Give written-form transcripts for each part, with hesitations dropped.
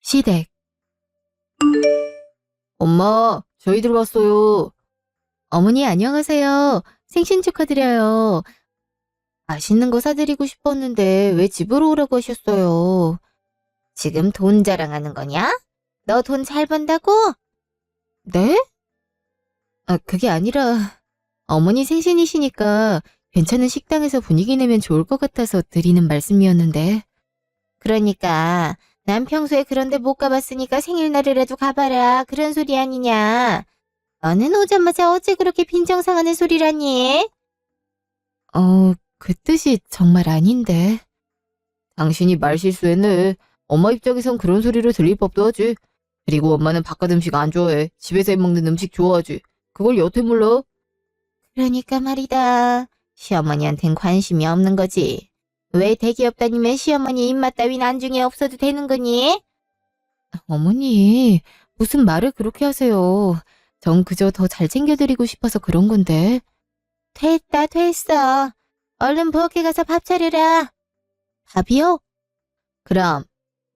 시댁. 엄마, 저희들 왔어요. 어머니 안녕하세요. 생신 축하드려요. 맛있는 거 사드리고 싶었는데 왜 집으로 오라고 하셨어요? 지금 돈 자랑하는 거냐? 너 돈 잘 번다고? 네? 그게 아니라 어머니 생신이시니까 괜찮은 식당에서 분위기 내면 좋을 것 같아서 드리는 말씀이었는데. 그러니까 난 평소에 그런데 못 가봤으니까 생일날이라도 가봐라 그런 소리 아니냐. 너는 오자마자 어째 그렇게 빈정상하는 소리라니? 그 뜻이 정말 아닌데. 당신이 말 실수했네. 엄마 입장에선 그런 소리로 들릴 법도 하지. 그리고 엄마는 바깥 음식 안 좋아해. 집에서 해먹는 음식 좋아하지. 그걸 여태 몰라? 그러니까 말이다. 시어머니한텐 관심이 없는 거지. 왜 대기업 다니면 시어머니 입맛 따윈 안중에 없어도 되는 거니? 어머니, 무슨 말을 그렇게 하세요. 전 그저 더 잘 챙겨드리고 싶어서 그런 건데. 됐어. 얼른 부엌에 가서 밥 차려라. 밥이요? 그럼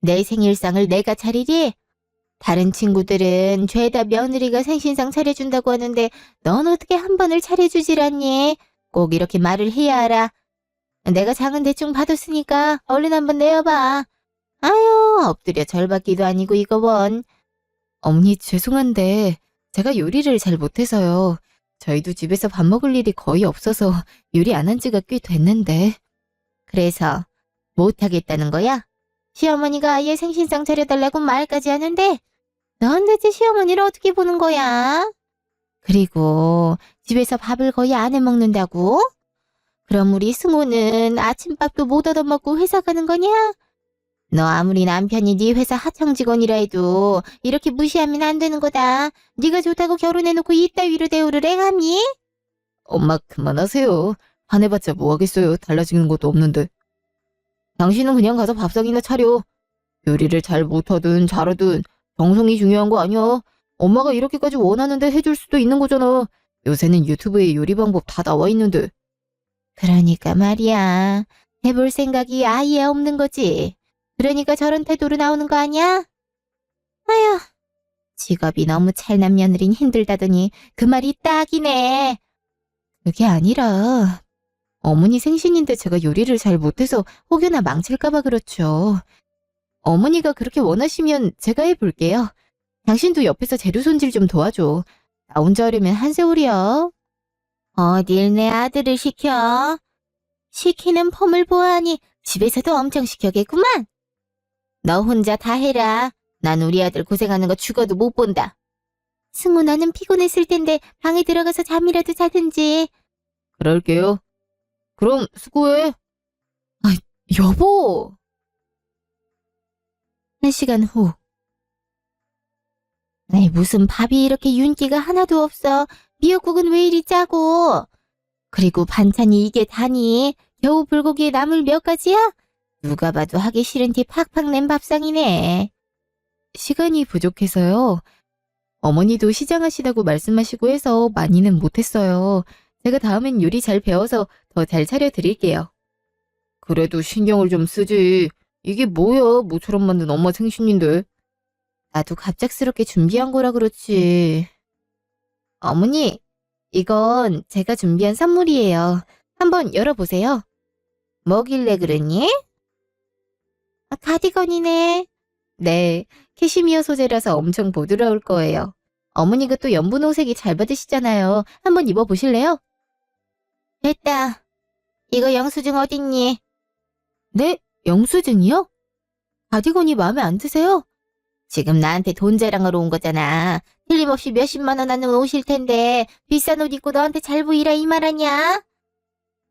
내 생일상을 내가 차리리? 다른 친구들은 죄다 며느리가 생신상 차려준다고 하는데 넌 어떻게 한 번을 차려주질 않니? 꼭 이렇게 말을 해야 알아. 내가 장은 대충 받았으니까 얼른 한번 내어봐. 아유, 엎드려 절받기도 아니고 이거 원. 어머니 죄송한데 제가 요리를 잘 못해서요. 저희도 집에서 밥 먹을 일이 거의 없어서 요리 안 한 지가 꽤 됐는데. 그래서 못하겠다는 거야? 시어머니가 아예 생신상 차려달라고 말까지 하는데 넌 대체 시어머니를 어떻게 보는 거야? 그리고 집에서 밥을 거의 안 해먹는다고? 그럼 우리 승호는 아침밥도 못 얻어먹고 회사 가는 거냐? 너 아무리 남편이 네 회사 하청 직원이라 해도 이렇게 무시하면 안 되는 거다. 네가 좋다고 결혼해놓고 이따위로 대우를 해 감히? 엄마 그만하세요. 화내봤자 뭐 하겠어요. 달라지는 것도 없는데. 당신은 그냥 가서 밥상이나 차려. 요리를 잘 못하든 잘하든 정성이 중요한 거 아니야. 엄마가 이렇게까지 원하는데 해줄 수도 있는 거잖아. 요새는 유튜브에 요리 방법 다 나와 있는데. 그러니까 말이야. 해볼 생각이 아예 없는 거지. 그러니까 저런 태도로 나오는 거 아니야? 아휴, 직업이 너무 찰난 며느린 힘들다더니 그 말이 딱이네. 그게 아니라 어머니 생신인데 제가 요리를 잘 못해서 혹여나 망칠까봐 그렇죠. 어머니가 그렇게 원하시면 제가 해볼게요. 당신도 옆에서 재료 손질 좀 도와줘. 나 혼자 하려면 한세월이야. 어딜 내 아들을 시켜? 시키는 폼을 보아하니 집에서도 엄청 시켜겠구만. 너 혼자 다 해라. 난 우리 아들 고생하는 거 죽어도 못 본다. 승우 나는 피곤했을 텐데 방에 들어가서 잠이라도 자든지. 그럴게요. 그럼 수고해. 아, 여보. 1시간 후. 아이, 무슨 밥이 이렇게 윤기가 하나도 없어. 미역국은 왜 이리 짜고. 그리고 반찬이 이게 다니. 겨우 불고기에 나물 몇 가지야? 누가 봐도 하기 싫은 티 팍팍 낸 밥상이네. 시간이 부족해서요. 어머니도 시장하시다고 말씀하시고 해서 많이는 못했어요. 제가 다음엔 요리 잘 배워서 더 잘 차려드릴게요. 그래도 신경을 좀 쓰지. 이게 뭐야, 모처럼 만든 엄마 생신인데. 나도 갑작스럽게 준비한 거라 그렇지. 어머니, 이건 제가 준비한 선물이에요. 한번 열어보세요. 뭐길래 그러니? 가디건이네. 네, 캐시미어 소재라서 엄청 부드러울 거예요. 어머니가 또 연분홍색이 잘 받으시잖아요. 한번 입어보실래요? 됐다. 이거 영수증 어딨니? 네? 영수증이요? 가디건이 마음에 안 드세요? 지금 나한테 돈 자랑하러 온 거잖아. 틀림없이 몇십만 원 하는 옷일 텐데 비싼 옷 입고 너한테 잘 보이라 이 말 아니야?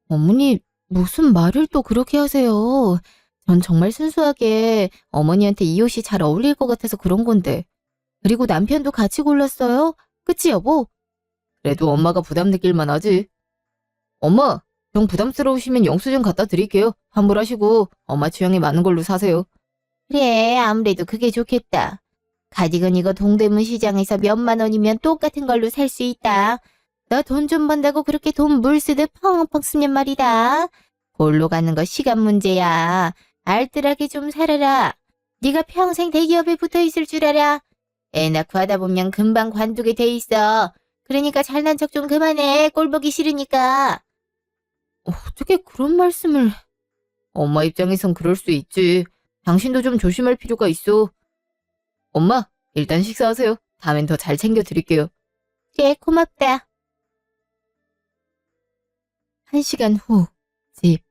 어머니, 무슨 말을 또 그렇게 하세요. 전 정말 순수하게 어머니한테 이 옷이 잘 어울릴 것 같아서 그런 건데. 그리고 남편도 같이 골랐어요. 그치 여보? 그래도 엄마가 부담 느낄만 하지. 엄마, 정 부담스러우시면 영수증 갖다 드릴게요. 환불하시고 엄마 취향에 맞는 걸로 사세요. 그래, 아무래도 그게 좋겠다. 가디건 이거 동대문 시장에서 몇만 원이면 똑같은 걸로 살 수 있다. 너 돈 좀 번다고 그렇게 돈 물 쓰듯 펑펑 쓰면 말이다. 골로 가는 거 시간 문제야. 알뜰하게 좀 살아라. 네가 평생 대기업에 붙어 있을 줄 알아. 애 낳고 하다 보면 금방 관두게 돼 있어. 그러니까 잘난 척 좀 그만해. 꼴 보기 싫으니까. 어떻게 그런 말씀을... 엄마 입장에선 그럴 수 있지. 당신도 좀 조심할 필요가 있어. 엄마, 일단 식사하세요. 다음엔 더 잘 챙겨드릴게요. 그래, 고맙다. 1시간 후, 집.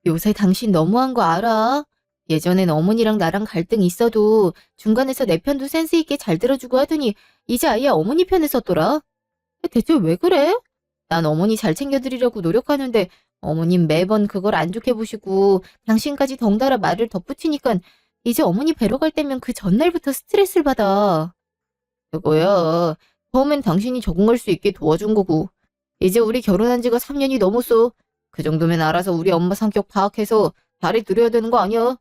요새 당신 너무한 거 알아? 예전엔 어머니랑 나랑 갈등 있어도 중간에서 내 편도 센스 있게 잘 들어주고 하더니 이제 아예 어머니 편에 섰더라. 대체 왜 그래? 난 어머니 잘 챙겨드리려고 노력하는데 어머님 매번 그걸 안 좋게 보시고 당신까지 덩달아 말을 덧붙이니까 이제 어머니 뵈러 갈 때면 그 전날부터 스트레스를 받아. 그거야. 처음엔 당신이 적응할 수 있게 도와준 거고 이제 우리 결혼한 지가 3년이 넘었어. 그 정도면 알아서 우리 엄마 성격 파악해서 다리 들여야 되는 거 아니야?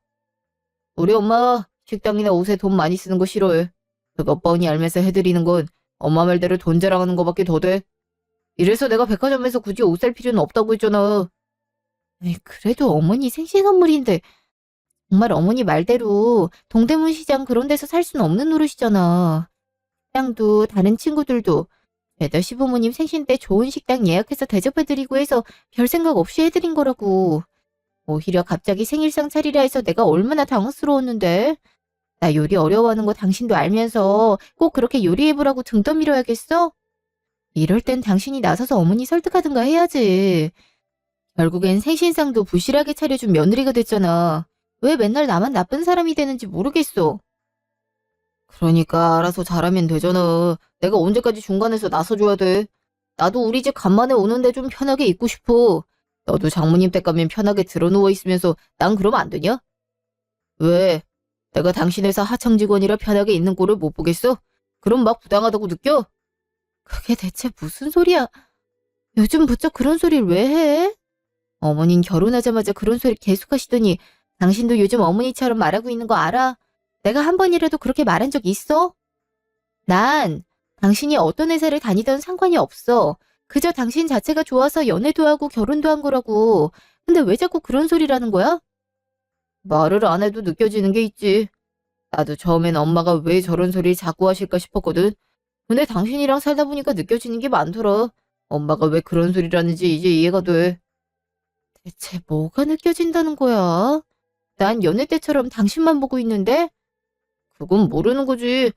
우리 엄마 식당이나 옷에 돈 많이 쓰는 거 싫어해. 그거 뻔히 알면서 해드리는 건 엄마 말대로 돈 자랑하는 거밖에 더 돼. 이래서 내가 백화점에서 굳이 옷 살 필요는 없다고 했잖아. 에이, 그래도 어머니 생신 선물인데 정말 어머니 말대로 동대문 시장 그런 데서 살 수는 없는 노릇이잖아. 식당도 다른 친구들도 죄다 시부모님 생신 때 좋은 식당 예약해서 대접해드리고 해서 별 생각 없이 해드린 거라고. 오히려 갑자기 생일상 차리라 해서 내가 얼마나 당황스러웠는데. 나 요리 어려워하는 거 당신도 알면서 꼭 그렇게 요리해보라고 등 떠밀어야겠어? 이럴 땐 당신이 나서서 어머니 설득하든가 해야지. 결국엔 생신상도 부실하게 차려준 며느리가 됐잖아. 왜 맨날 나만 나쁜 사람이 되는지 모르겠어. 그러니까 알아서 잘하면 되잖아. 내가 언제까지 중간에서 나서줘야 돼. 나도 우리 집 간만에 오는데 좀 편하게 있고 싶어. 너도 장모님 댁 가면 편하게 드러누워 있으면서 난 그러면 안 되냐? 왜? 내가 당신 회사 하청 직원이라 편하게 있는 꼴을 못 보겠어? 그럼 막 부당하다고 느껴? 그게 대체 무슨 소리야? 요즘 부쩍 그런 소리를 왜 해? 어머닌 결혼하자마자 그런 소리 계속 하시더니 당신도 요즘 어머니처럼 말하고 있는 거 알아? 내가 한 번이라도 그렇게 말한 적 있어? 난 당신이 어떤 회사를 다니던 상관이 없어. 그저 당신 자체가 좋아서 연애도 하고 결혼도 한 거라고. 근데 왜 자꾸 그런 소리라는 거야? 말을 안 해도 느껴지는 게 있지. 나도 처음엔 엄마가 왜 저런 소리를 자꾸 하실까 싶었거든. 근데 당신이랑 살다 보니까 느껴지는 게 많더라. 엄마가 왜 그런 소리를 하는지 이제 이해가 돼. 대체 뭐가 느껴진다는 거야? 난 연애 때처럼 당신만 보고 있는데? 그건 모르는 거지.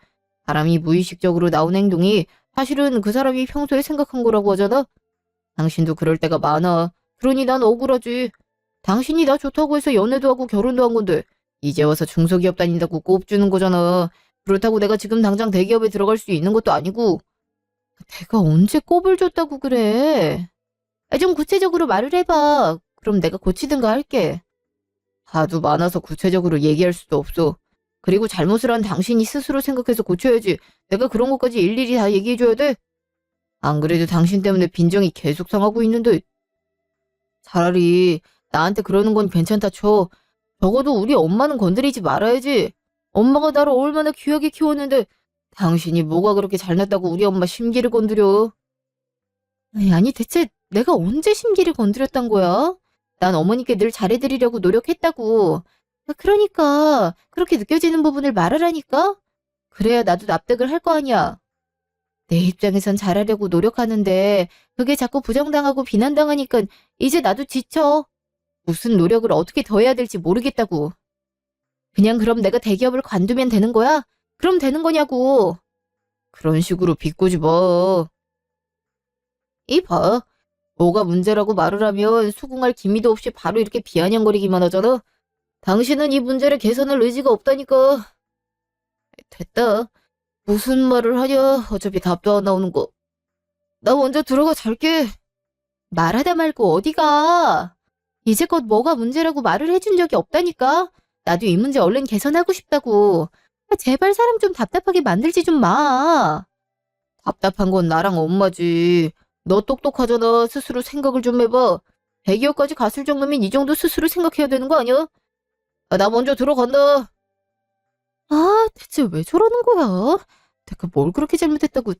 사람이 무의식적으로 나온 행동이 사실은 그 사람이 평소에 생각한 거라고 하잖아. 당신도 그럴 때가 많아. 그러니 난 억울하지. 당신이 나 좋다고 해서 연애도 하고 결혼도 한 건데 이제 와서 중소기업 다닌다고 꼽주는 거잖아. 그렇다고 내가 지금 당장 대기업에 들어갈 수 있는 것도 아니고. 내가 언제 꼽을 줬다고 그래? 좀 구체적으로 말을 해봐. 그럼 내가 고치든가 할게. 하도 많아서 구체적으로 얘기할 수도 없어. 그리고 잘못을 한 당신이 스스로 생각해서 고쳐야지. 내가 그런 것까지 일일이 다 얘기해줘야 돼? 안 그래도 당신 때문에 빈정이 계속 상하고 있는데. 차라리 나한테 그러는 건 괜찮다 쳐. 적어도 우리 엄마는 건드리지 말아야지. 엄마가 나를 얼마나 귀하게 키웠는데 당신이 뭐가 그렇게 잘났다고 우리 엄마 심기를 건드려. 아니 대체 내가 언제 심기를 건드렸단 거야? 난 어머니께 늘 잘해드리려고 노력했다고. 그러니까 그렇게 느껴지는 부분을 말하라니까? 그래야 나도 납득을 할 거 아니야. 내 입장에선 잘하려고 노력하는데 그게 자꾸 부정당하고 비난당하니까 이제 나도 지쳐. 무슨 노력을 어떻게 더 해야 될지 모르겠다고. 그냥 그럼 내가 대기업을 관두면 되는 거야? 그럼 되는 거냐고. 그런 식으로 비꼬지 마. 봐. 뭐가 문제라고 말을 하면 수긍할 기미도 없이 바로 이렇게 비아냥거리기만 하잖아. 당신은 이 문제를 개선할 의지가 없다니까. 됐다. 무슨 말을 하냐. 어차피 답도 안 나오는 거. 나 먼저 들어가 잘게. 말하다 말고 어디가. 이제껏 뭐가 문제라고 말을 해준 적이 없다니까. 나도 이 문제 얼른 개선하고 싶다고. 제발 사람 좀 답답하게 만들지 좀 마. 답답한 건 나랑 엄마지. 너 똑똑하잖아. 스스로 생각을 좀 해봐. 대기업까지 갔을 정도면 이 정도 스스로 생각해야 되는 거 아니야? 나 먼저 들어간다. 대체 왜 저러는 거야? 내가 뭘 그렇게 잘못했다고.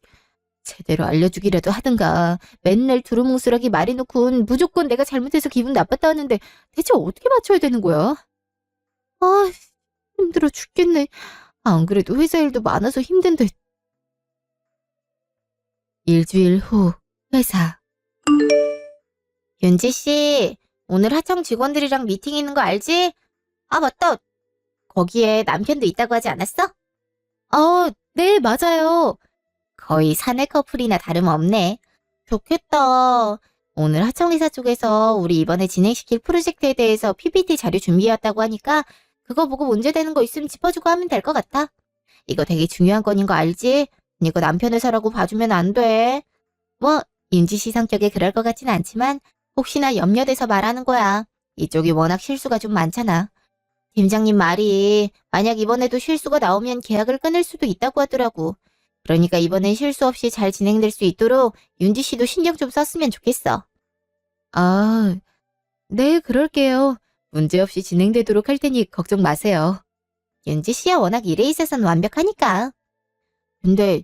제대로 알려주기라도 하든가. 맨날 두루뭉술하게 말해놓고는 무조건 내가 잘못해서 기분 나빴다 하는데 대체 어떻게 맞춰야 되는 거야? 아, 힘들어 죽겠네. 안 그래도 회사 일도 많아서 힘든데. 일주일 후, 회사. 윤지 씨, 오늘 하청 직원들이랑 미팅 있는 거 알지? 아, 맞다. 거기에 남편도 있다고 하지 않았어? 네, 맞아요. 거의 사내 커플이나 다름없네. 좋겠다. 오늘 하청리사 쪽에서 우리 이번에 진행시킬 프로젝트에 대해서 PPT 자료 준비해왔다고 하니까 그거 보고 문제되는 거 있으면 짚어주고 하면 될 것 같아. 이거 되게 중요한 건인 거 알지? 이거 남편 회사라고 봐주면 안 돼. 뭐, 윤지 씨 성격에 그럴 것 같진 않지만 혹시나 염려돼서 말하는 거야. 이쪽이 워낙 실수가 좀 많잖아. 팀장님 말이 만약 이번에도 실수가 나오면 계약을 끊을 수도 있다고 하더라고. 그러니까 이번엔 실수 없이 잘 진행될 수 있도록 윤지 씨도 신경 좀 썼으면 좋겠어. 아, 네, 그럴게요. 문제없이 진행되도록 할 테니 걱정 마세요. 윤지 씨야 워낙 일에 있어서는 완벽하니까. 근데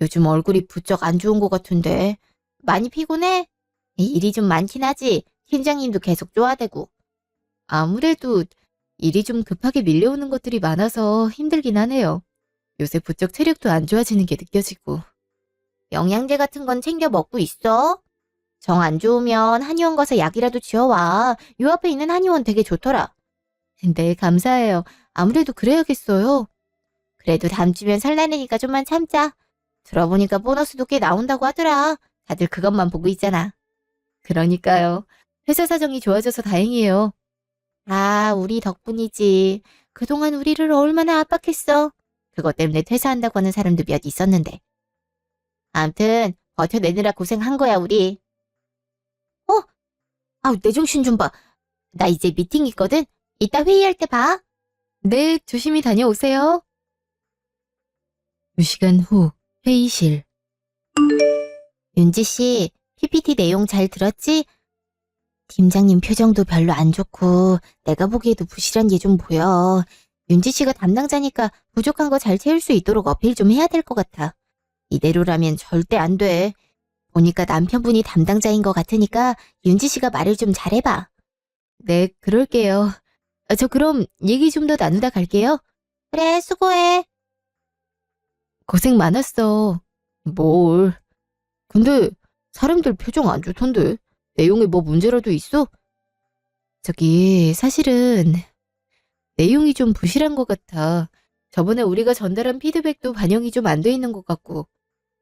요즘 얼굴이 부쩍 안 좋은 것 같은데 많이 피곤해? 일이 좀 많긴 하지. 팀장님도 계속 쪼아대고. 아무래도 일이 좀 급하게 밀려오는 것들이 많아서 힘들긴 하네요. 요새 부쩍 체력도 안 좋아지는 게 느껴지고. 영양제 같은 건 챙겨 먹고 있어? 정 안 좋으면 한의원 가서 약이라도 지어와. 요 앞에 있는 한의원 되게 좋더라. 네, 감사해요. 아무래도 그래야겠어요. 그래도 다음 주면 설날이니까 좀만 참자. 들어보니까 보너스도 꽤 나온다고 하더라. 다들 그것만 보고 있잖아. 그러니까요. 회사 사정이 좋아져서 다행이에요. 아, 우리 덕분이지. 그동안 우리를 얼마나 압박했어. 그것 때문에 퇴사한다고 하는 사람도 몇 있었는데. 암튼 버텨내느라 고생한 거야, 우리. 어? 내 정신 좀 봐. 나 이제 미팅 있거든? 이따 회의할 때 봐. 네, 조심히 다녀오세요. 2시간 후, 회의실. 윤지 씨, PPT 내용 잘 들었지? 팀장님 표정도 별로 안 좋고 내가 보기에도 부실한 게 좀 보여. 윤지 씨가 담당자니까 부족한 거 잘 채울 수 있도록 어필 좀 해야 될 것 같아. 이대로라면 절대 안 돼. 보니까 남편분이 담당자인 것 같으니까 윤지 씨가 말을 좀 잘해봐. 네, 그럴게요. 저 그럼 얘기 좀 더 나누다 갈게요. 그래, 수고해. 고생 많았어. 뭘. 근데 사람들 표정 안 좋던데. 내용에 뭐 문제라도 있어? 사실은 내용이 좀 부실한 것 같아. 저번에 우리가 전달한 피드백도 반영이 좀 안 돼 있는 것 같고,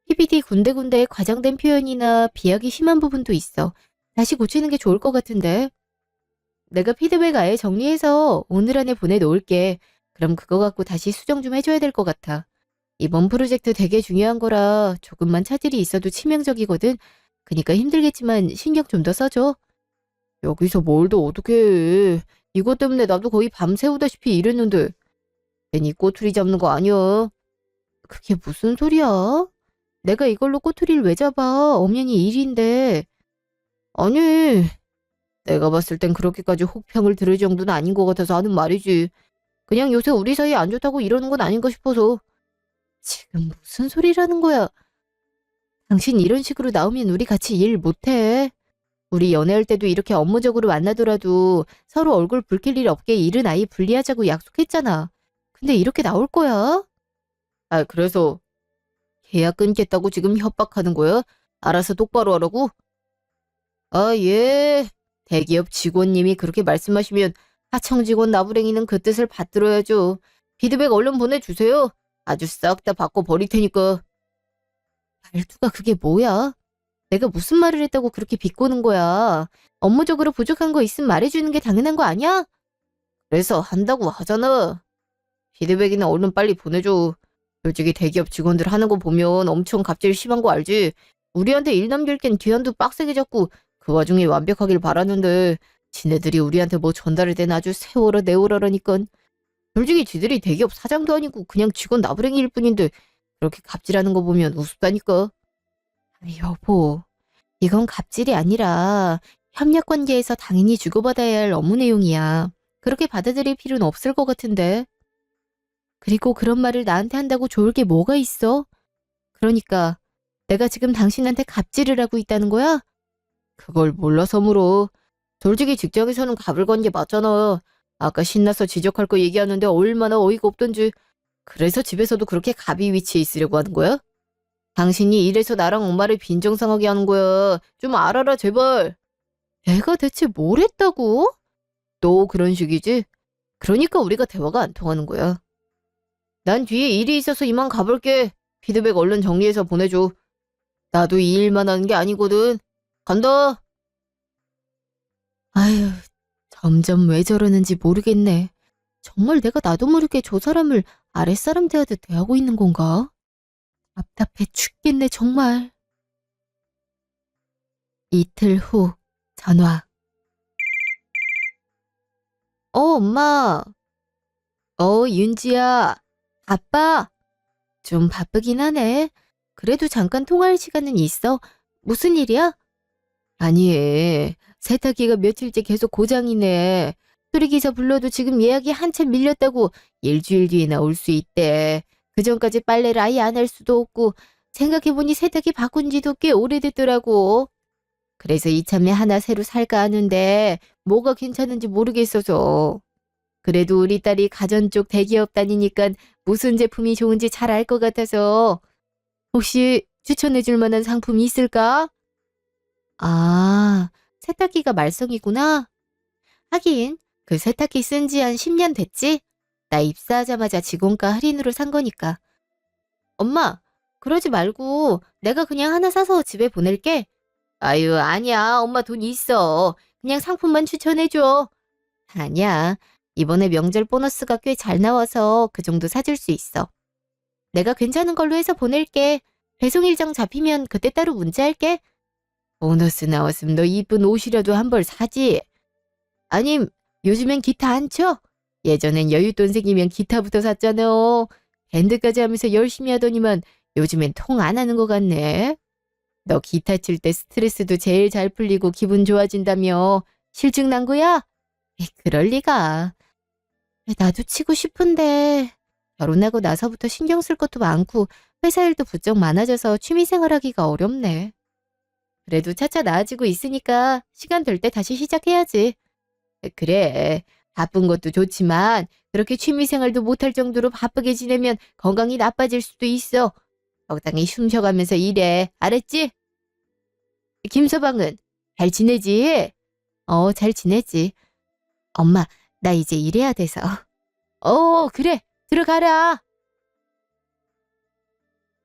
PPT 군데군데 과장된 표현이나 비약이 심한 부분도 있어. 다시 고치는 게 좋을 것 같은데. 내가 피드백 아예 정리해서 오늘 안에 보내놓을게. 그럼 그거 갖고 다시 수정 좀 해줘야 될 것 같아. 이번 프로젝트 되게 중요한 거라 조금만 차질이 있어도 치명적이거든. 그니까 힘들겠지만 신경 좀 더 써줘. 여기서 뭘 더 어떻게 해. 이것 때문에 나도 거의 밤새우다시피 일했는데. 괜히 꼬투리 잡는 거 아니야. 그게 무슨 소리야? 내가 이걸로 꼬투리를 왜 잡아? 엄연히 일인데. 아니, 내가 봤을 땐 그렇게까지 혹평을 들을 정도는 아닌 것 같아서 하는 말이지. 그냥 요새 우리 사이 안 좋다고 이러는 건 아닌가 싶어서. 지금 무슨 소리라는 거야? 당신 이런 식으로 나오면 우리 같이 일 못해. 우리 연애할 때도 이렇게 업무적으로 만나더라도 서로 얼굴 붉힐 일 없게 일은 아예 분리하자고 약속했잖아. 근데 이렇게 나올 거야? 아, 그래서 계약 끊겠다고 지금 협박하는 거야? 알아서 똑바로 하라고? 아, 예. 대기업 직원님이 그렇게 말씀하시면 하청 직원 나부랭이는 그 뜻을 받들어야죠. 피드백 얼른 보내주세요. 아주 싹 다 바꿔 버릴 테니까. 말투가 그게 뭐야? 내가 무슨 말을 했다고 그렇게 비꼬는 거야? 업무적으로 부족한 거 있으면 말해주는 게 당연한 거 아니야? 그래서 한다고 하잖아. 피드백이나 얼른 빨리 보내줘. 솔직히 대기업 직원들 하는 거 보면 엄청 갑질 심한 거 알지? 우리한테 일 남길 땐 뒤안도 빡세게 잡고 그 와중에 완벽하길 바라는데 지네들이 우리한테 뭐 전달을 된 아주 세월어 내월어라니깐. 솔직히 지들이 대기업 사장도 아니고 그냥 직원 나부랭이일 뿐인데 그렇게 갑질하는 거 보면 우습다니까. 아니, 여보, 이건 갑질이 아니라 협력 관계에서 당연히 주고받아야 할 업무 내용이야. 그렇게 받아들일 필요는 없을 것 같은데. 그리고 그런 말을 나한테 한다고 좋을 게 뭐가 있어? 그러니까 내가 지금 당신한테 갑질을 하고 있다는 거야? 그걸 몰라서 물어. 솔직히 직장에서는 갑을 건 게 맞잖아. 그 와중에 우리한테 뭐 전달을 된 아주 세월어 내월어라니깐. 그러니까 이건 갑질이 아니라 협력 관계에서 당연히 주고받아야 할 업무 내용이야. 그렇게 받아들일 필요는 없을 것 같은데. 그리고 그런 말을 나한테 한다고 좋을 게 뭐가 있어? 그러니까 내가 지금 당신한테 갑질을 하고 있다는 거야? 그걸 몰라서 물어. 솔직히 직장에서는 갑을 건 게 맞잖아. 아까 신나서 지적할 거 얘기하는데 얼마나 어이가 없던지. 그래서 집에서도 그렇게 갑이 위치해 있으려고 하는 거야? 당신이 이래서 나랑 엄마를 빈정상하게 하는 거야. 좀 알아라, 제발. 내가 대체 뭘 했다고? 또 그런 식이지? 그러니까 우리가 대화가 안 통하는 거야. 난 뒤에 일이 있어서 이만 가볼게. 피드백 얼른 정리해서 보내줘. 나도 이 일만 하는 게 아니거든. 간다. 아휴, 점점 왜 저러는지 모르겠네. 정말 내가 나도 모르게 저 사람을 아랫사람 대하듯 대하고 있는 건가? 답답해 죽겠네, 정말. 이틀 후, 전화. 엄마. 윤지야. 바빠? 좀 바쁘긴 하네. 그래도 잠깐 통화할 시간은 있어. 무슨 일이야? 아니, 세탁기가 며칠째 계속 고장이네. 수리기사 불러도 지금 예약이 한참 밀렸다고 일주일 뒤에나 올 수 있대. 그 전까지 빨래를 아예 안 할 수도 없고 생각해보니 세탁기 바꾼 지도 꽤 오래됐더라고. 그래서 이참에 하나 새로 살까 하는데 뭐가 괜찮은지 모르겠어서. 그래도 우리 딸이 가전 쪽 대기업 다니니까 무슨 제품이 좋은지 잘 알 것 같아서 혹시 추천해줄 만한 상품이 있을까? 아, 세탁기가 말썽이구나. 하긴 그 세탁기 쓴 지 한 10년 됐지? 나 입사하자마자 직원가 할인으로 산 거니까. 엄마, 그러지 말고 내가 그냥 하나 사서 집에 보낼게. 아유, 아니야. 엄마 돈 있어. 그냥 상품만 추천해줘. 아니야. 이번에 명절 보너스가 꽤 잘 나와서 그 정도 사줄 수 있어. 내가 괜찮은 걸로 해서 보낼게. 배송 일정 잡히면 그때 따로 문자할게. 보너스 나왔으면 너 이쁜 옷이라도 한 벌 사지. 아님, 요즘엔 기타 안 쳐? 예전엔 여윳돈 생기면 기타부터 샀잖아. 밴드까지 하면서 열심히 하더니만 요즘엔 통 안 하는 것 같네. 너 기타 칠 때 스트레스도 제일 잘 풀리고 기분 좋아진다며. 실증 난 거야? 그럴 리가. 나도 치고 싶은데 결혼하고 나서부터 신경 쓸 것도 많고 회사 일도 부쩍 많아져서 취미생활하기가 어렵네. 그래도 차차 나아지고 있으니까 시간 될 때 다시 시작해야지. 그래, 바쁜 것도 좋지만 그렇게 취미생활도 못할 정도로 바쁘게 지내면 건강이 나빠질 수도 있어. 적당히 숨 쉬어가면서 일해. 알았지? 김서방은 잘 지내지? 잘 지내지. 엄마, 나 이제 일해야 돼서. 그래. 들어가라.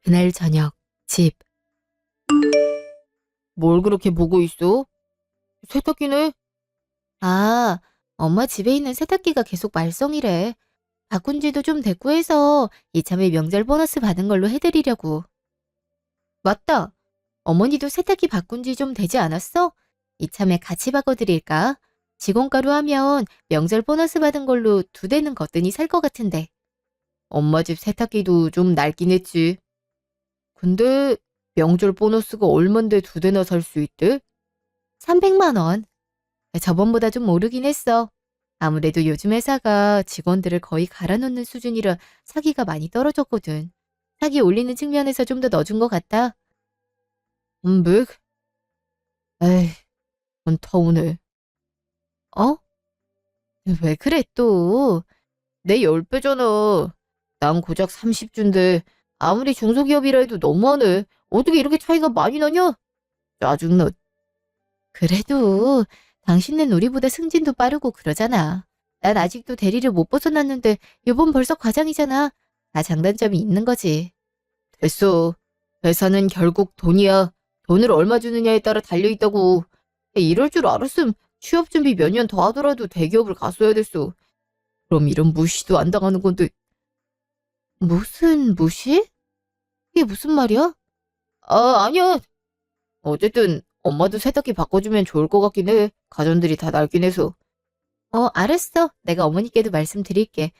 그날 저녁, 집. 뭘 그렇게 보고 있어? 세탁기네? 아, 엄마 집에 있는 세탁기가 계속 말썽이래. 바꾼 지도 좀 됐고 해서 이참에 명절 보너스 받은 걸로 해드리려고. 맞다. 어머니도 세탁기 바꾼 지 좀 되지 않았어? 이참에 같이 바꿔드릴까? 직원가로 하면 명절 보너스 받은 걸로 2대는 거뜬히 살 것 같은데. 엄마 집 세탁기도 좀 낡긴 했지. 근데 명절 보너스가 얼만데 2대나 살 수 있대? 300만 원. 저번보다 좀 오르긴 했어. 아무래도 요즘 회사가 직원들을 거의 갈아놓는 수준이라 사기가 많이 떨어졌거든. 사기 올리는 측면에서 좀 더 넣어준 것 같아. 300? 에이, 건 터우네. 어? 왜 그래 또? 내 10배잖아. 난 고작 30주인데 아무리 중소기업이라 해도 너무하네. 어떻게 이렇게 차이가 많이 나냐? 짜증나. 그래도 당신은 우리보다 승진도 빠르고 그러잖아. 난 아직도 대리를 못 벗어났는데 요번 벌써 과장이잖아. 다 장단점이 있는 거지. 됐어. 회사는 결국 돈이야. 돈을 얼마 주느냐에 따라 달려있다고. 이럴 줄 알았음 취업 준비 몇 년 더 하더라도 대기업을 갔어야 됐어. 그럼 이런 무시도 안 당하는 건데. 무슨 무시? 이게 무슨 말이야? 아니야. 어쨌든 엄마도 세탁기 바꿔주면 좋을 것 같긴 해. 가전들이 다 낡긴 해서. 알았어. 내가 어머니께도 말씀드릴게.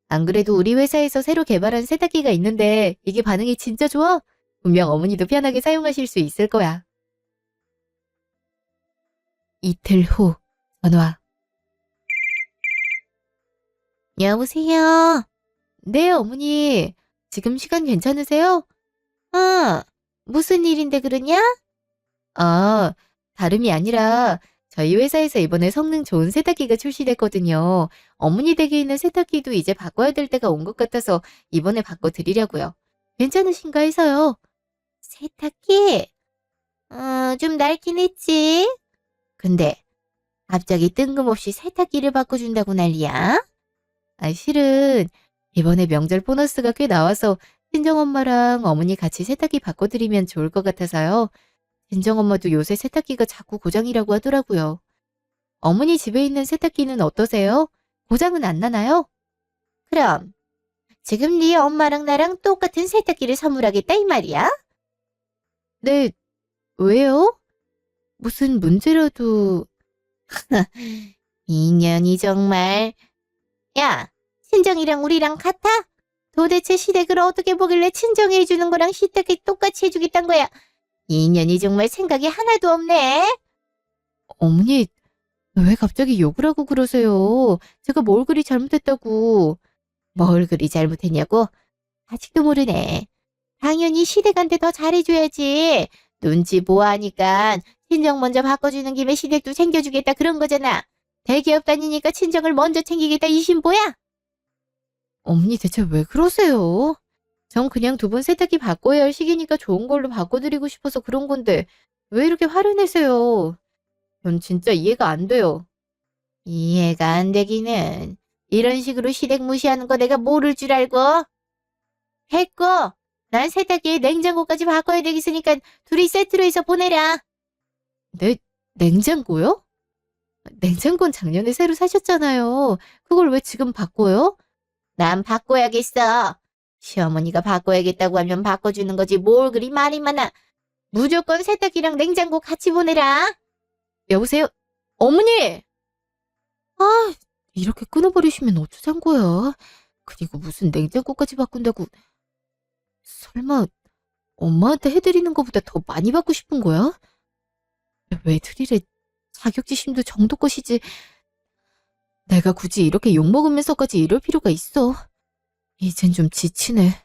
안 그래도 우리 회사에서 새로 개발한 세탁기가 있는데 이게 반응이 진짜 좋아. 분명 어머니도 편하게 사용하실 수 있을 거야. 이틀 후 전화. 여보세요. 네, 어머니. 지금 시간 괜찮으세요? 무슨 일인데 그러냐? 다름이 아니라 저희 회사에서 이번에 성능 좋은 세탁기가 출시됐거든요. 어머니 댁에 있는 세탁기도 이제 바꿔야 될 때가 온 것 같아서 이번에 바꿔드리려고요. 괜찮으신가 해서요. 세탁기? 좀 낡긴 했지. 근데 갑자기 뜬금없이 세탁기를 바꿔준다고 난리야? 실은 이번에 명절 보너스가 꽤 나와서 친정엄마랑 어머니 같이 세탁기 바꿔드리면 좋을 것 같아서요. 친정엄마도 요새 세탁기가 자꾸 고장이라고 하더라고요. 어머니 집에 있는 세탁기는 어떠세요? 고장은 안 나나요? 그럼 지금 네 엄마랑 나랑 똑같은 세탁기를 선물하겠다 이 말이야? 네, 왜요? 무슨 문제라도... 인연이 정말... 야, 친정이랑 우리랑 같아? 도대체 시댁을 어떻게 보길래 친정이 해주는 거랑 시댁이 똑같이 해주겠단 거야? 인연이 정말 생각이 하나도 없네. 어머니, 왜 갑자기 욕을 하고 그러세요? 제가 뭘 그리 잘못했다고. 뭘 그리 잘못했냐고? 아직도 모르네. 당연히 시댁한테 더 잘해줘야지. 눈치 보아하니까 친정 먼저 바꿔주는 김에 시댁도 챙겨주겠다 그런 거잖아. 대기업 다니니까 친정을 먼저 챙기겠다 이 신보야? 어머니 대체 왜 그러세요? 전 그냥 두 분 세탁기 바꿔야 할 시기니까 좋은 걸로 바꿔드리고 싶어서 그런 건데 왜 이렇게 화를 내세요? 전 진짜 이해가 안 돼요. 이해가 안 되기는 이런 식으로 시댁 무시하는 거 내가 모를 줄 알고? 했고 난 세탁기에 냉장고까지 바꿔야 되겠으니까 둘이 세트로 해서 보내라. 네, 냉장고요? 냉장고는 작년에 새로 사셨잖아요. 그걸 왜 지금 바꿔요? 난 바꿔야겠어. 시어머니가 바꿔야겠다고 하면 바꿔주는 거지 뭘 그리 말이 많아. 무조건 세탁기랑 냉장고 같이 보내라. 여보세요? 어머니! 아, 이렇게 끊어버리시면 어쩌잔 거야. 그리고 무슨 냉장고까지 바꾼다고. 설마 엄마한테 해드리는 것보다 더 많이 받고 싶은 거야? 왜 드리래? 자격지심도 정도 것이지. 내가 굳이 이렇게 욕먹으면서까지 이럴 필요가 있어. 이젠 좀 지치네.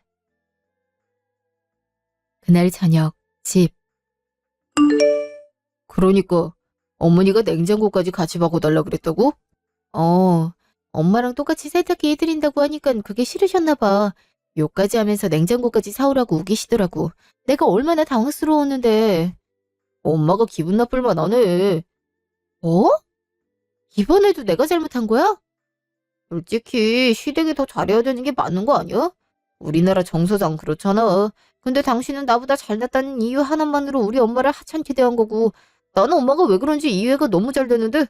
그날 저녁, 집. 그러니까 어머니가 냉장고까지 같이 바꿔달라 그랬다고? 엄마랑 똑같이 세탁기 해드린다고 하니까 그게 싫으셨나 봐. 욕까지 하면서 냉장고까지 사오라고 우기시더라고. 내가 얼마나 당황스러웠는데. 엄마가 기분 나쁠 만하네. 어? 이번에도 내가 잘못한 거야? 솔직히 시댁이 더 잘해야 되는 게 맞는 거 아니야? 우리나라 정서상 그렇잖아. 근데 당신은 나보다 잘났다는 이유 하나만으로 우리 엄마를 하찮게 대한 거고 나는 엄마가 왜 그런지 이해가 너무 잘 되는데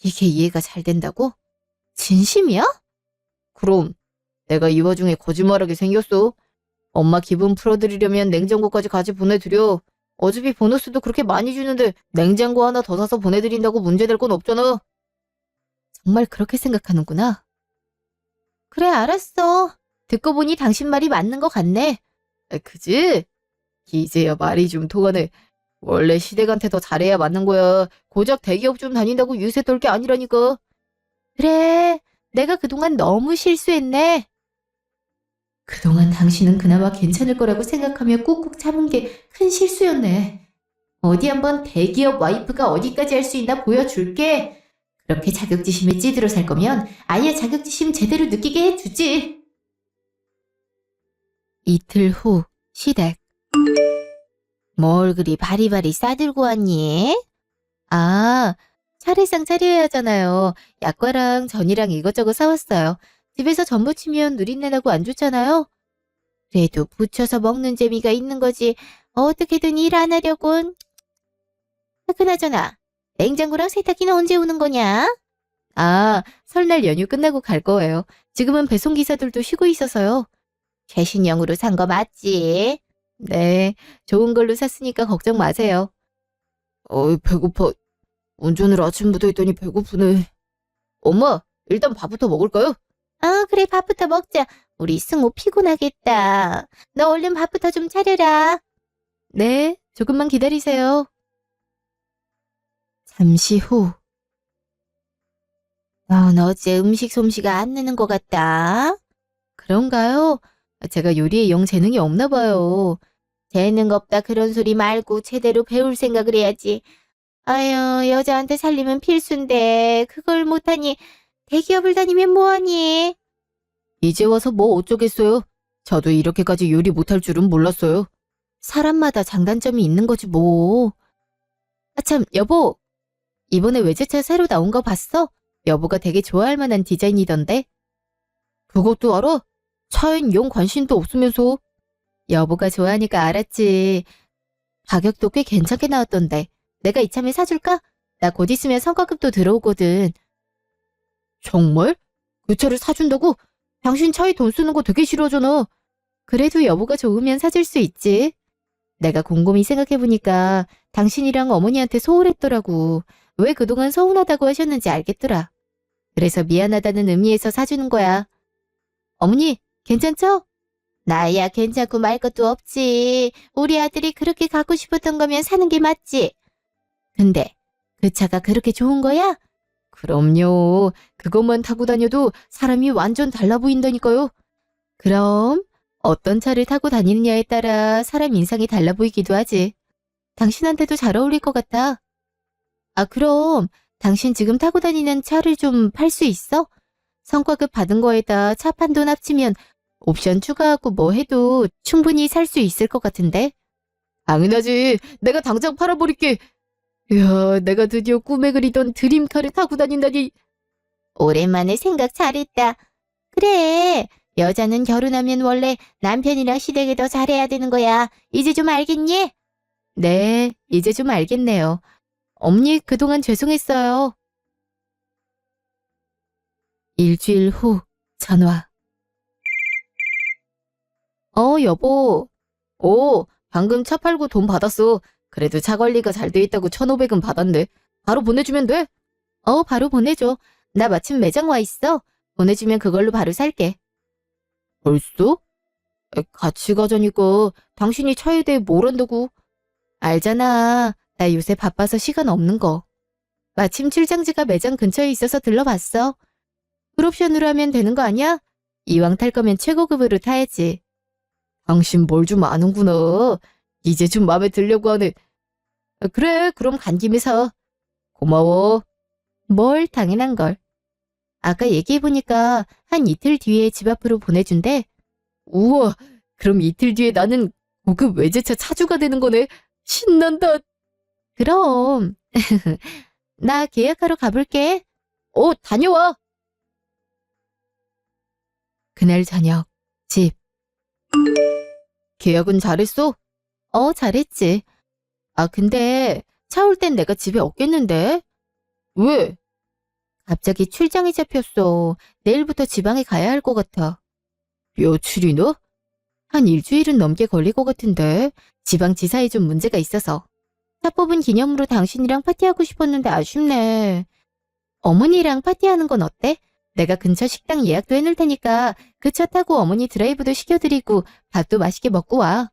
이게 이해가 잘 된다고? 진심이야? 그럼 내가 이 와중에 거짓말하게 생겼어. 엄마 기분 풀어드리려면 냉장고까지 같이 보내드려. 어차피 보너스도 그렇게 많이 주는데 냉장고 하나 더 사서 보내드린다고 문제될 건 없잖아. 정말 그렇게 생각하는구나. 그래, 알았어. 듣고 보니 당신 말이 맞는 것 같네. 그지? 이제야 말이 좀 통하네. 원래 시댁한테 더 잘해야 맞는 거야. 고작 대기업 좀 다닌다고 유세 떨 게 아니라니까. 그래, 내가 그동안 너무 실수했네. 그동안 당신은 그나마 괜찮을 거라고 생각하며 꾹꾹 참은 게 큰 실수였네. 어디 한번 대기업 와이프가 어디까지 할 수 있나 보여줄게. 그렇게 자격지심에 찌들어 살 거면 아예 자격지심 제대로 느끼게 해주지. 이틀 후 시댁. 뭘 그리 바리바리 싸들고 왔니? 아, 차례상 차려야 하잖아요. 약과랑 전이랑 이것저것 사왔어요. 집에서 전 부치면 누린내나고 안 좋잖아요. 그래도 부쳐서 먹는 재미가 있는 거지. 어떻게든 일 안 하려곤. 그나저나 냉장고랑 세탁기는 언제 오는 거냐? 설날 연휴 끝나고 갈 거예요. 지금은 배송기사들도 쉬고 있어서요. 최신형으로 산 거 맞지? 네, 좋은 걸로 샀으니까 걱정 마세요. 배고파. 운전을 아침부터 했더니 배고프네. 엄마, 일단 밥부터 먹을까요? 그래, 밥부터 먹자. 우리 승우 피곤하겠다. 너 얼른 밥부터 좀 차려라. 네, 조금만 기다리세요. 잠시 후. 넌 어째 음식 솜씨가 안 느는 것 같다. 그런가요? 제가 요리에 영 재능이 없나 봐요. 재능 없다 그런 소리 말고 제대로 배울 생각을 해야지. 아유, 여자한테 살림은 필수인데 그걸 못하니 대기업을 다니면 뭐하니? 이제 와서 뭐 어쩌겠어요. 저도 이렇게까지 요리 못할 줄은 몰랐어요. 사람마다 장단점이 있는 거지 뭐. 아참, 여보. 이번에 외제차 새로 나온 거 봤어? 여보가 되게 좋아할 만한 디자인이던데. 그것도 알아? 차엔 영 관심도 없으면서. 여보가 좋아하니까 알았지. 가격도 꽤 괜찮게 나왔던데. 내가 이참에 사줄까? 나 곧 있으면 성과급도 들어오거든. 정말? 그 차를 사준다고? 당신 차에 돈 쓰는 거 되게 싫어하잖아. 그래도 여보가 좋으면 사줄 수 있지. 내가 곰곰이 생각해보니까 당신이랑 어머니한테 소홀했더라고. 왜 그동안 서운하다고 하셨는지 알겠더라. 그래서 미안하다는 의미에서 사주는 거야. 어머니, 괜찮죠? 나야 괜찮고 말 것도 없지. 우리 아들이 그렇게 갖고 싶었던 거면 사는 게 맞지. 근데 그 차가 그렇게 좋은 거야? 그럼요. 그것만 타고 다녀도 사람이 완전 달라 보인다니까요. 그럼 어떤 차를 타고 다니느냐에 따라 사람 인상이 달라 보이기도 하지. 당신한테도 잘 어울릴 것 같아. 아, 그럼 당신 지금 타고 다니는 차를 좀 팔 수 있어? 성과급 받은 거에다 차 판 돈 합치면 옵션 추가하고 뭐 해도 충분히 살 수 있을 것 같은데? 당연하지. 내가 당장 팔아버릴게. 이야, 내가 드디어 꿈에 그리던 드림카를 타고 다닌다니. 오랜만에 생각 잘했다. 그래, 여자는 결혼하면 원래 남편이랑 시댁에 더 잘해야 되는 거야. 이제 좀 알겠니? 네, 이제 좀 알겠네요. 어머니, 그동안 죄송했어요. 일주일 후, 전화. 여보. 방금 차 팔고 돈 받았어. 그래도 차 관리가 잘 돼 있다고 1,500은 받았네. 바로 보내주면 돼. 바로 보내줘. 나 마침 매장 와 있어. 보내주면 그걸로 바로 살게. 벌써? 같이 가자니까 당신이 차에 대해 뭘 안다고. 알잖아. 나 요새 바빠서 시간 없는 거. 마침 출장지가 매장 근처에 있어서 들러봤어. 풀옵션으로 하면 되는 거 아니야? 이왕 탈 거면 최고급으로 타야지. 당신 뭘 좀 아는구나. 이제 좀 마음에 들려고 하네. 그래, 그럼 간 김에 사. 고마워. 뭘 당연한 걸. 아까 얘기해보니까 한 이틀 뒤에 집 앞으로 보내준대. 우와, 그럼 이틀 뒤에 나는 고급 외제차 차주가 되는 거네. 신난다. 그럼. 나 계약하러 가볼게. 다녀와. 그날 저녁, 집. 계약은 잘했어? 잘했지. 아, 근데 차 올 땐 내가 집에 없겠는데? 왜? 갑자기 출장이 잡혔어. 내일부터 지방에 가야 할 것 같아. 며칠이나? 한 일주일은 넘게 걸릴 것 같은데. 지방지사에 좀 문제가 있어서. 차 뽑은 기념으로 당신이랑 파티하고 싶었는데 아쉽네. 어머니랑 파티하는 건 어때? 내가 근처 식당 예약도 해놓을 테니까 그 차 타고 어머니 드라이브도 시켜드리고 밥도 맛있게 먹고 와.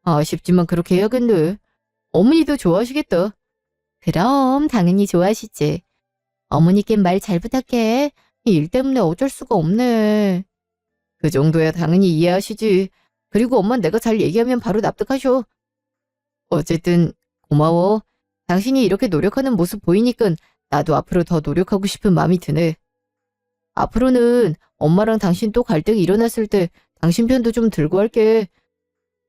아쉽지만 그렇게 해야겠네. 어머니도 좋아하시겠다. 그럼 당연히 좋아하시지. 어머니께 말 잘 부탁해. 이 일 때문에 어쩔 수가 없네. 그 정도야 당연히 이해하시지. 그리고 엄만 내가 잘 얘기하면 바로 납득하셔. 어쨌든 고마워. 당신이 이렇게 노력하는 모습 보이니까 나도 앞으로 더 노력하고 싶은 마음이 드네. 앞으로는 엄마랑 당신 또 갈등이 일어났을 때 당신 편도 좀 들고 할게.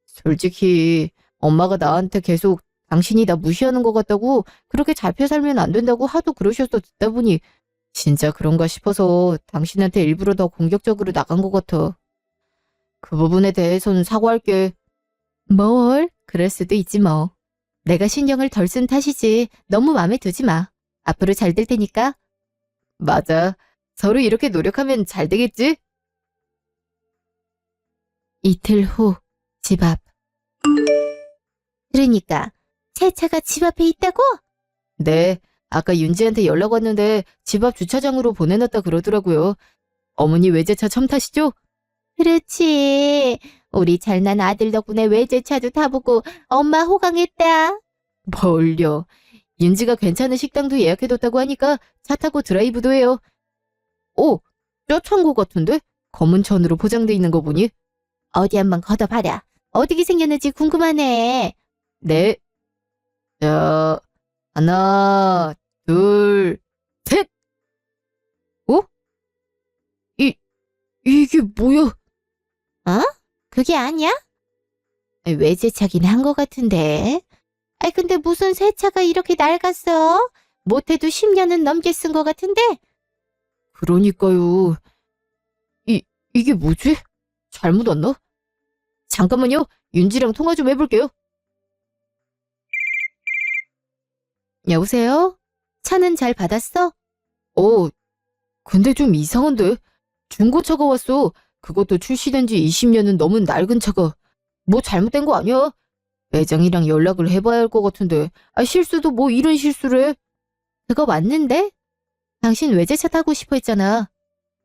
솔직히 엄마가 나한테 계속 당신이 나 무시하는 것 같다고 그렇게 잡혀 살면 안 된다고 하도 그러셔서 듣다 보니 진짜 그런가 싶어서 당신한테 일부러 더 공격적으로 나간 것 같아. 그 부분에 대해서는 사과할게. 뭘? 그럴 수도 있지 뭐. 내가 신경을 덜 쓴 탓이지. 너무 마음에 두지 마. 앞으로 잘 될 테니까. 맞아. 서로 이렇게 노력하면 잘 되겠지? 이틀 후, 집 앞. 그러니까 새 차가 집 앞에 있다고? 네. 아까 윤지한테 연락 왔는데 집 앞 주차장으로 보내놨다 그러더라고요. 어머니 외제차 처음 타시죠? 그렇지. 우리 잘난 아들 덕분에 외제차도 타보고 엄마 호강했다. 뭘요. 윤지가 괜찮은 식당도 예약해뒀다고 하니까 차 타고 드라이브도 해요. 저 창고 같은데? 검은 천으로 포장돼 있는 거 보니? 어디 한번 걷어봐라. 어떻게 생겼는지 궁금하네. 네. 자, 하나, 둘, 셋! 오, 이게 뭐야? 어? 그게 아니야? 외제차긴 한 것 같은데. 아이, 근데 무슨 새 차가 이렇게 낡았어? 못해도 10년은 넘게 쓴 것 같은데? 그러니까요. 이게 뭐지? 잘못 왔나? 잠깐만요. 윤지랑 통화 좀 해볼게요. 여보세요? 차는 잘 받았어? 어, 근데 좀 이상한데? 중고차가 왔어. 그것도 출시된 지 20년은 넘은 낡은 차가. 뭐 잘못된 거 아니야? 매장이랑 연락을 해봐야 할 것 같은데. 실수도 뭐 이런 실수를 해? 그거 맞는데? 당신 외제차 타고 싶어 했잖아.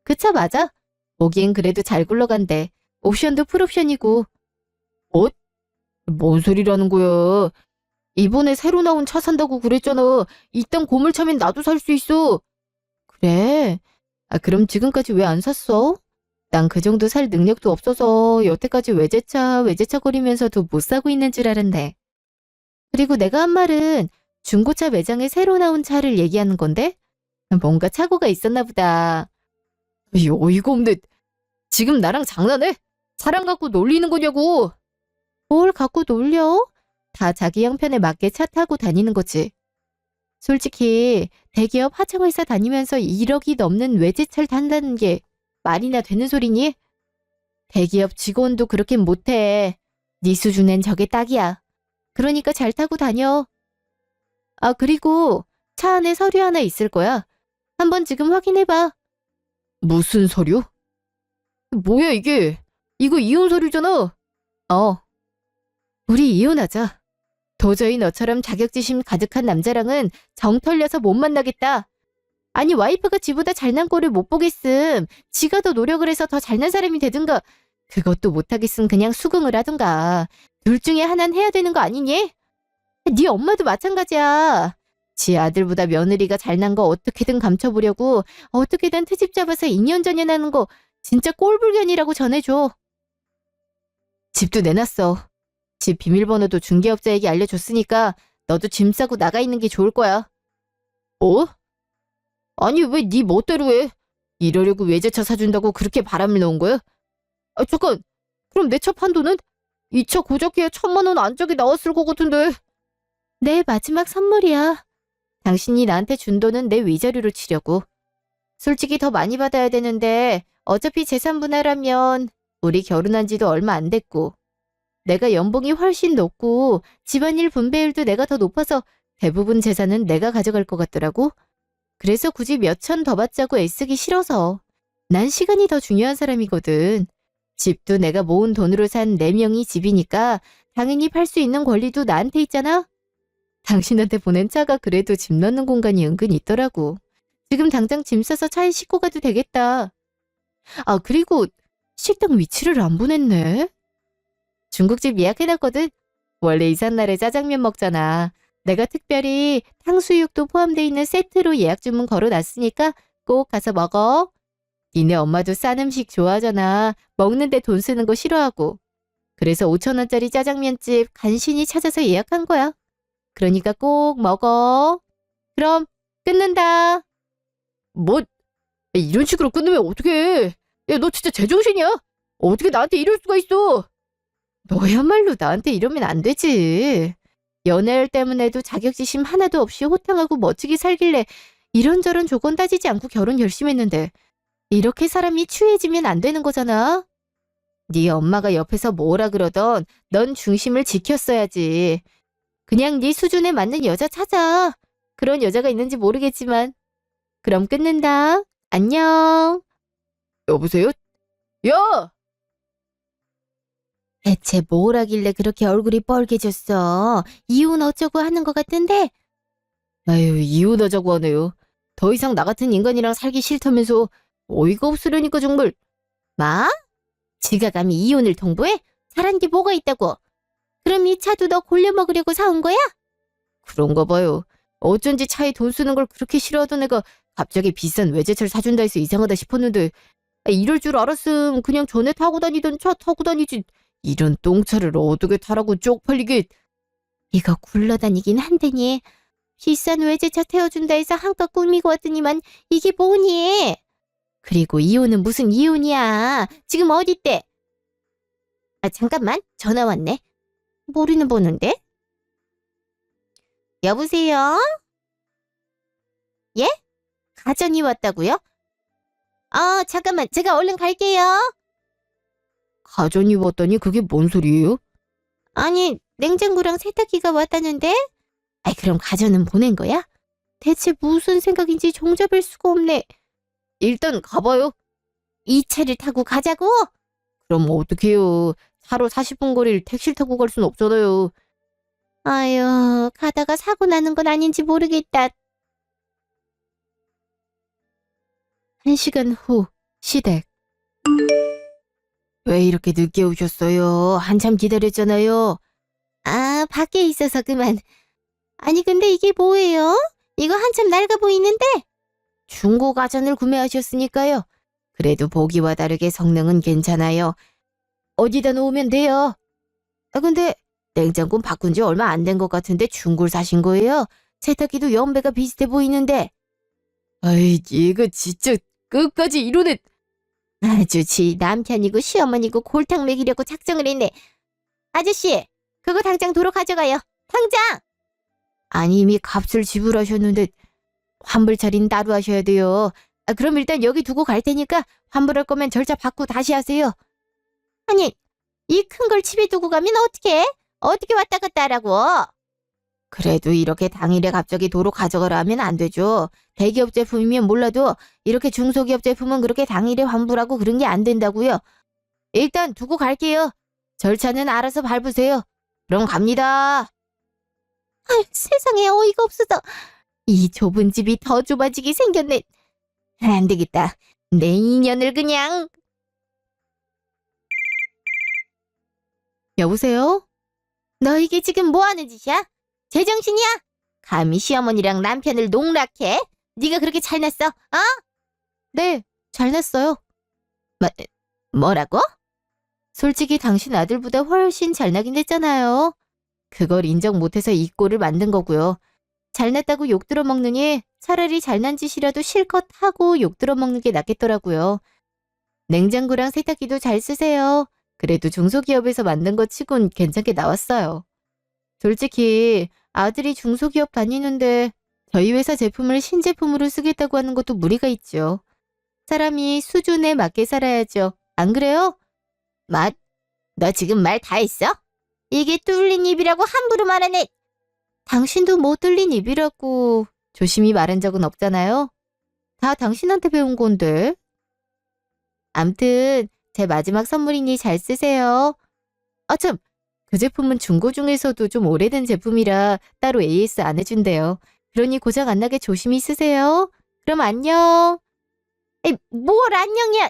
그 차 맞아? 보기엔 그래도 잘 굴러간대. 옵션도 풀옵션이고. 어? 뭔 소리라는 거야? 이번에 새로 나온 차 산다고 그랬잖아. 이딴 고물차면 나도 살 수 있어. 그래? 그럼 지금까지 왜 안 샀어? 난 그 정도 살 능력도 없어서 여태까지 외제차 거리면서도 못 사고 있는 줄 알았네. 그리고 내가 한 말은 중고차 매장에 새로 나온 차를 얘기하는 건데? 뭔가 착오가 있었나 보다. 어이가 없네. 지금 나랑 장난해? 사람 갖고 놀리는 거냐고. 뭘 갖고 놀려? 다 자기 형편에 맞게 차 타고 다니는 거지. 솔직히 대기업 하청회사 다니면서 1억이 넘는 외제차를 탄다는 게 말이나 되는 소리니? 대기업 직원도 그렇게 못해. 네 수준엔 저게 딱이야. 그러니까 잘 타고 다녀. 그리고 차 안에 서류 하나 있을 거야. 한번 지금 확인해봐. 무슨 서류? 뭐야 이게? 이거 이혼 서류잖아. 어, 우리 이혼하자. 도저히 너처럼 자격지심 가득한 남자랑은 정 털려서 못 만나겠다. 아니, 와이프가 지보다 잘난 꼴을 못 보겠음. 지가 더 노력을 해서 더 잘난 사람이 되든가. 그것도 못하겠음 그냥 수긍을 하든가. 둘 중에 하나는 해야 되는 거 아니니? 네 엄마도 마찬가지야. 지 아들보다 며느리가 잘난 거 어떻게든 감춰보려고 어떻게든 트집 잡아서 2년 전에 나는 거 진짜 꼴불견이라고 전해줘. 집도 내놨어. 집 비밀번호도 중개업자에게 알려줬으니까 너도 짐 싸고 나가 있는 게 좋을 거야. 어? 아니 왜 네 멋대로 해? 이러려고 외제차 사준다고 그렇게 바람을 넣은 거야? 잠깐. 그럼 내 차 판도는? 이 차 고작해야 1,000만 원 안짝이 나왔을 것 같은데. 내 마지막 선물이야. 당신이 나한테 준 돈은 내 위자료로 치려고. 솔직히 더 많이 받아야 되는데 어차피 재산 분할하면 우리 결혼한 지도 얼마 안 됐고 내가 연봉이 훨씬 높고 집안일 분배율도 내가 더 높아서 대부분 재산은 내가 가져갈 것 같더라고. 그래서 굳이 몇 천 더 받자고 애쓰기 싫어서. 난 시간이 더 중요한 사람이거든. 집도 내가 모은 돈으로 산 4명이 집이니까 당연히 팔 수 있는 권리도 나한테 있잖아. 당신한테 보낸 차가 그래도 짐 넣는 공간이 은근 있더라고. 지금 당장 짐 싸서 차에 싣고 가도 되겠다. 그리고 식당 위치를 안 보냈네. 중국집 예약해놨거든. 원래 이삿날에 짜장면 먹잖아. 내가 특별히 탕수육도 포함되어 있는 세트로 예약 주문 걸어놨으니까 꼭 가서 먹어. 니네 엄마도 싼 음식 좋아하잖아. 먹는데 돈 쓰는 거 싫어하고. 그래서 5,000원짜리 짜장면집 간신히 찾아서 예약한 거야. 그러니까 꼭 먹어. 그럼 끊는다. 뭐 이런 식으로 끊으면 어떡해? 야, 너 진짜 제정신이야? 어떻게 나한테 이럴 수가 있어? 너야말로 나한테 이러면 안 되지. 연애할 때문에도 자격지심 하나도 없이 호탕하고 멋지게 살길래 이런저런 조건 따지지 않고 결혼 열심히 했는데 이렇게 사람이 추해지면 안 되는 거잖아. 네 엄마가 옆에서 뭐라 그러던 넌 중심을 지켰어야지. 그냥 네 수준에 맞는 여자 찾아. 그런 여자가 있는지 모르겠지만. 그럼 끊는다. 안녕. 여보세요? 야! 대체 뭘 하길래 그렇게 얼굴이 뻘개졌어? 이혼 어쩌고 하는 것 같은데? 아유, 이혼하자고 하네요. 더 이상 나 같은 인간이랑 살기 싫다면서 어이가 없으려니까 정말. 뭐? 지가 감히 이혼을 통보해? 잘한 게 뭐가 있다고? 그럼 이 차도 너 골려 먹으려고 사온 거야? 그런가 봐요. 어쩐지 차에 돈 쓰는 걸 그렇게 싫어하던 애가 갑자기 비싼 외제차를 사준다 해서 이상하다 싶었는데 이럴 줄 알았음 그냥 전에 타고 다니던 차 타고 다니지. 이런 똥차를 어떻게 타라고 쪽팔리게. 이거 굴러다니긴 한데니. 비싼 외제차 태워준다 해서 한껏 꾸미고 왔더니만 이게 뭐니? 그리고 이혼은 무슨 이혼이야. 지금 어딨대? 아, 잠깐만. 전화 왔네. 모르는 번호인데? 여보세요? 예? 가전이 왔다고요? 잠깐만. 제가 얼른 갈게요. 가전이 왔다니 그게 뭔 소리예요? 아니, 냉장고랑 세탁기가 왔다는데? 아이, 그럼 가전은 보낸 거야? 대체 무슨 생각인지 종잡을 수가 없네. 일단 가봐요. 이 차를 타고 가자고? 그럼 어떡해요. 차로 40분 거리를 택시를 타고 갈 순 없잖아요. 아유, 가다가 사고 나는 건 아닌지 모르겠다. 1시간 후 시댁. 왜 이렇게 늦게 오셨어요? 한참 기다렸잖아요. 아, 밖에 있어서 그만. 아니, 근데 이게 뭐예요? 이거 한참 낡아 보이는데? 중고 가전을 구매하셨으니까요. 그래도 보기와 다르게 성능은 괜찮아요. 어디다 놓으면 돼요. 아, 근데 냉장고 바꾼 지 얼마 안 된 것 같은데 중고를 사신 거예요? 세탁기도 연배가 비슷해 보이는데. 아이, 이거 진짜 끝까지 이러네. 아주 지 남편이고 시어머니고 골탕 먹이려고 작정을 했네. 아저씨, 그거 당장 도로 가져가요. 당장! 아니, 이미 값을 지불하셨는데 환불 처리는 따로 하셔야 돼요. 아, 그럼 일단 여기 두고 갈 테니까 환불할 거면 절차 받고 다시 하세요. 아니, 이 큰 걸 집에 두고 가면 어떡해? 어떻게 왔다 갔다 하라고? 그래도 이렇게 당일에 갑자기 도로 가져가라 하면 안 되죠. 대기업 제품이면 몰라도 이렇게 중소기업 제품은 그렇게 당일에 환불하고 그런 게 안 된다고요. 일단 두고 갈게요. 절차는 알아서 밟으세요. 그럼 갑니다. 아유, 세상에 어이가 없어서. 이 좁은 집이 더 좁아지게 생겼네. 안 되겠다. 내 인연을 그냥. 여보세요? 너 이게 지금 뭐 하는 짓이야? 제정신이야? 감히 시어머니랑 남편을 농락해? 네가 그렇게 잘났어? 어? 네, 잘났어요. 뭐라고? 솔직히 당신 아들보다 훨씬 잘나긴 했잖아요. 그걸 인정 못해서 이 꼴을 만든 거고요. 잘났다고 욕 들어먹느니 차라리 잘난 짓이라도 실컷 하고 욕 들어먹는 게 낫겠더라고요. 냉장고랑 세탁기도 잘 쓰세요. 그래도 중소기업에서 만든 거 치곤 괜찮게 나왔어요. 솔직히 아들이 중소기업 다니는데 저희 회사 제품을 신제품으로 쓰겠다고 하는 것도 무리가 있죠. 사람이 수준에 맞게 살아야죠. 안 그래요? 너 지금 말 다 했어? 이게 뚫린 입이라고 함부로 말하네. 당신도 못 들린 입이라고 조심히 말한 적은 없잖아요. 다 당신한테 배운 건데. 암튼 제 마지막 선물이니 잘 쓰세요. 아 참, 그 제품은 중고 중에서도 좀 오래된 제품이라 따로 AS 안 해준대요. 그러니 고장 안 나게 조심히 쓰세요. 그럼 안녕. 에이, 뭘 안녕이야.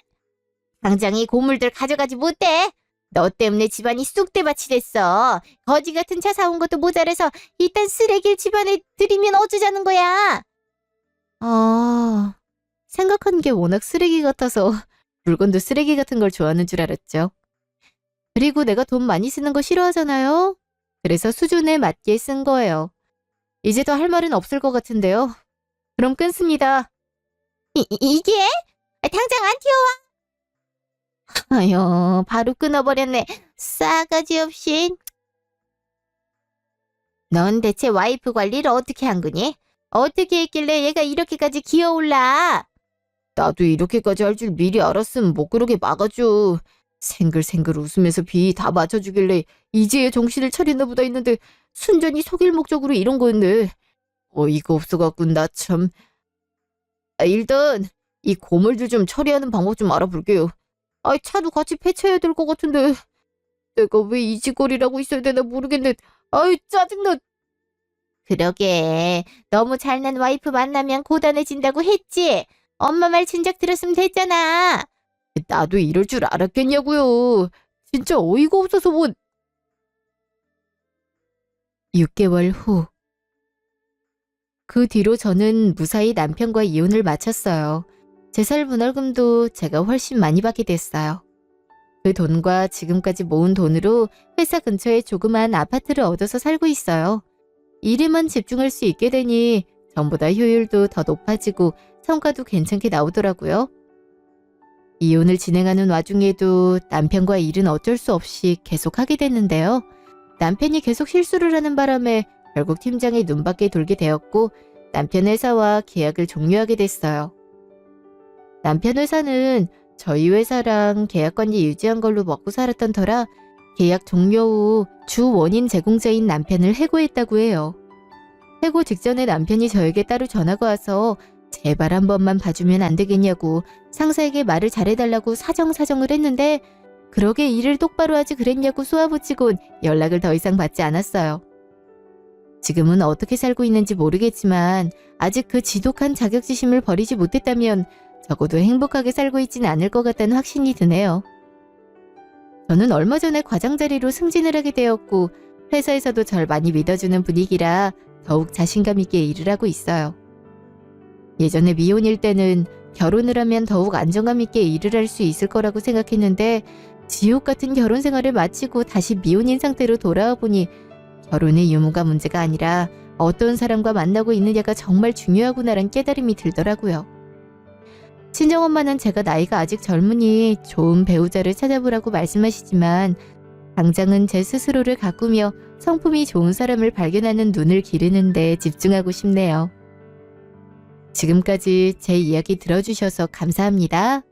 당장 이 고물들 가져가지 못해. 너 때문에 집안이 쑥대밭이 됐어. 거지 같은 차 사온 것도 모자라서 이딴 쓰레기를 집안에 들이면 어쩌자는 거야. 생각한 게 워낙 쓰레기 같아서 물건도 쓰레기 같은 걸 좋아하는 줄 알았죠. 그리고 내가 돈 많이 쓰는 거 싫어하잖아요. 그래서 수준에 맞게 쓴 거예요. 이제 더 할 말은 없을 것 같은데요. 그럼 끊습니다. 이게? 당장 안 튀어와. 아유, 바로 끊어버렸네. 싸가지 없이. 넌 대체 와이프 관리를 어떻게 한 거니? 어떻게 했길래 얘가 이렇게까지 기어올라? 나도 이렇게까지 할 줄 미리 알았으면 못 그러게 막아줘. 생글생글 웃으면서 비 다 맞춰주길래 이제야 정신을 차렸나 보다 했는데 순전히 속일 목적으로 이런 거였네. 어이가 없어갖고 나 참. 일단 이 고물들 좀 처리하는 방법 좀 알아볼게요. 차도 같이 폐차해야 될 것 같은데 내가 왜 이 짓거리라고 있어야 되나 모르겠네. 짜증나. 그러게. 너무 잘난 와이프 만나면 고단해진다고 했지? 엄마 말 진작 들었으면 됐잖아. 나도 이럴 줄 알았겠냐고요. 진짜 어이가 없어서 뭐. 6개월 후. 그 뒤로 저는 무사히 남편과 이혼을 마쳤어요. 제살 분할금도 제가 훨씬 많이 받게 됐어요. 그 돈과 지금까지 모은 돈으로 회사 근처에 조그만 아파트를 얻어서 살고 있어요. 일에만 집중할 수 있게 되니 전보다 효율도 더 높아지고 성과도 괜찮게 나오더라고요. 이혼을 진행하는 와중에도 남편과 일은 어쩔 수 없이 계속하게 됐는데요. 남편이 계속 실수를 하는 바람에 결국 팀장의 눈밖에 돌게 되었고 남편 회사와 계약을 종료하게 됐어요. 남편 회사는 저희 회사랑 계약 관계 유지한 걸로 먹고 살았던 터라 계약 종료 후 주 원인 제공자인 남편을 해고했다고 해요. 해고 직전에 남편이 저에게 따로 전화가 와서 제발 한 번만 봐주면 안 되겠냐고 상사에게 말을 잘해달라고 사정을 했는데 그러게 일을 똑바로 하지 그랬냐고 쏘아붙이곤 연락을 더 이상 받지 않았어요. 지금은 어떻게 살고 있는지 모르겠지만 아직 그 지독한 자격지심을 버리지 못했다면 적어도 행복하게 살고 있진 않을 것 같다는 확신이 드네요. 저는 얼마 전에 과장 자리로 승진을 하게 되었고 회사에서도 절 많이 믿어주는 분위기라 더욱 자신감 있게 일을 하고 있어요. 예전에 미혼일 때는 결혼을 하면 더욱 안정감 있게 일을 할 수 있을 거라고 생각했는데 지옥 같은 결혼 생활을 마치고 다시 미혼인 상태로 돌아와 보니 결혼의 유무가 문제가 아니라 어떤 사람과 만나고 있느냐가 정말 중요하구나란 깨달음이 들더라고요. 친정엄마는 제가 나이가 아직 젊으니 좋은 배우자를 찾아보라고 말씀하시지만 당장은 제 스스로를 가꾸며 성품이 좋은 사람을 발견하는 눈을 기르는 데 집중하고 싶네요. 지금까지 제 이야기 들어주셔서 감사합니다.